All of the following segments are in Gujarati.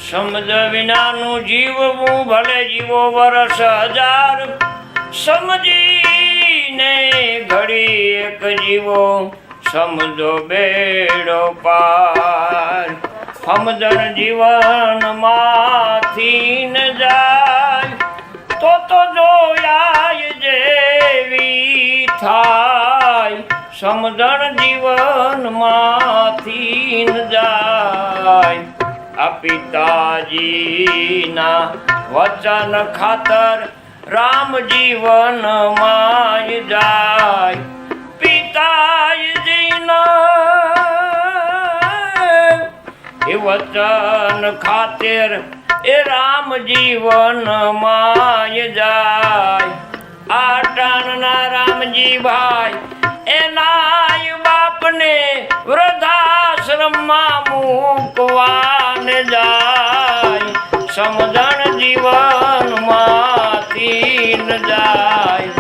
સમજ વિનાનું જીવવું ભલે જીવો વર્ષ હજાર, સમજીને ઘડી એક જીવો સમજો બેડો પાર. સમજણ જીવનમાંથી ન જાય તો જોયા જેવી થાય. સમજણ જીવનમાંથી ન જાય. આ પિતાજીના વચન ખાતર રામ જીવનમાં જાય. પિતાજીના એ વચન ખાતર એ રામ જીવનમાં જાય. આટાણના રામજી ભાઈ એના બાપને વૃદ્ધાશ્રમમાં મૂકવાને જાય. સમજણ જીવનમાંથી ન જાય.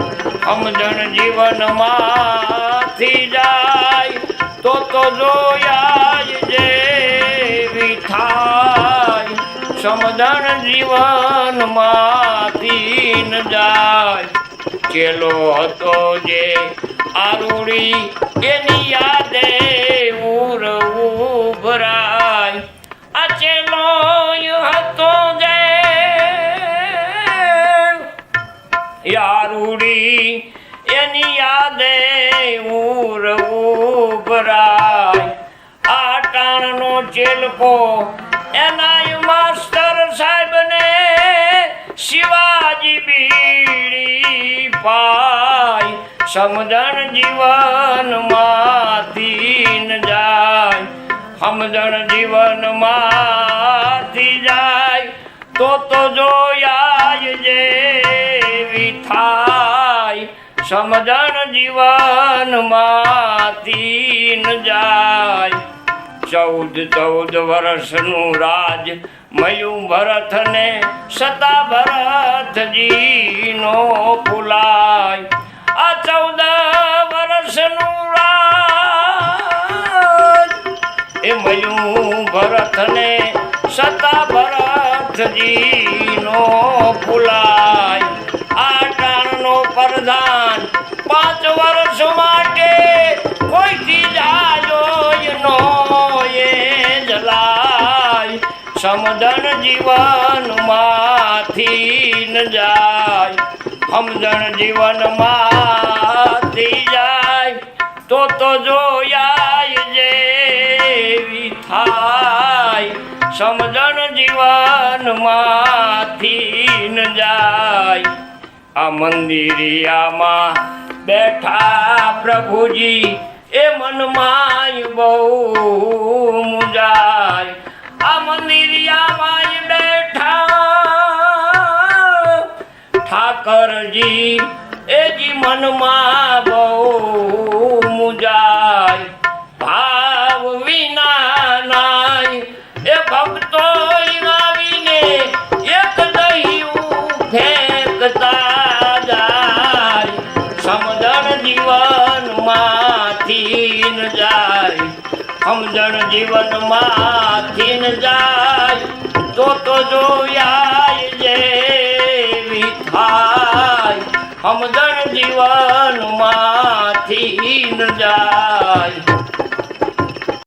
સમજણ જીવનમાંથી જાય તો જોયા જેવી થાય. સમજણ જીવનમાંથી ન જાય. ચેલો હતો જે આરૂડી એની યાદે ઉરવું ભરાય. આ ચેલો હતો જે આરૂડી એની યાદે ઉરવું ભરાય. આ ટાણનો ચેલકો એના માસ્ટર સાહેબને શિવાજી બીડી પાય. સમજણ જીવનમાંથી ન જાય. સમજણ જીવનમાંથી જાય તો જોયા જેવી થાય. સમજણ જીવનમાંથી ન જાય. 14 વર્ષનું રાજ મળ્યું ભરતને, સતા ભરતજીનો ફૂલાય. આ 14 વર્ષનું રાજ એ મળ્યું ભરતને, સતા ભરતજીનો ફૂલાય. આ ટાણનો પ્રધાન 5 વર્ષ માટે કોઈથી જાજો નો એ જલાય. સમજણ જીવનમાંથી ન જાય. સમજણ જીવનમાંથી જાય તો જોયા જેવી થાય. સમજણ જીવનમાંથી ન જાય. આ મંદિરિયામાં બેઠા પ્રભુજી એ મનમાં બહુ મુંજાય. આ મંદિરિયામાં બેઠા ઠાકરજી એજી મનમાં બહુ મુંજાય. ભાવ વિના નાય એ ભક્તો આવીને એક દહિયું ફેંકતા જાય. સમજણ જીવનમાંથી ન જાય. સમજણ જીવનમાંથી ન જાય તો જોયા જેવી થાય. સમજણ જીવનમાંથી ન જાય.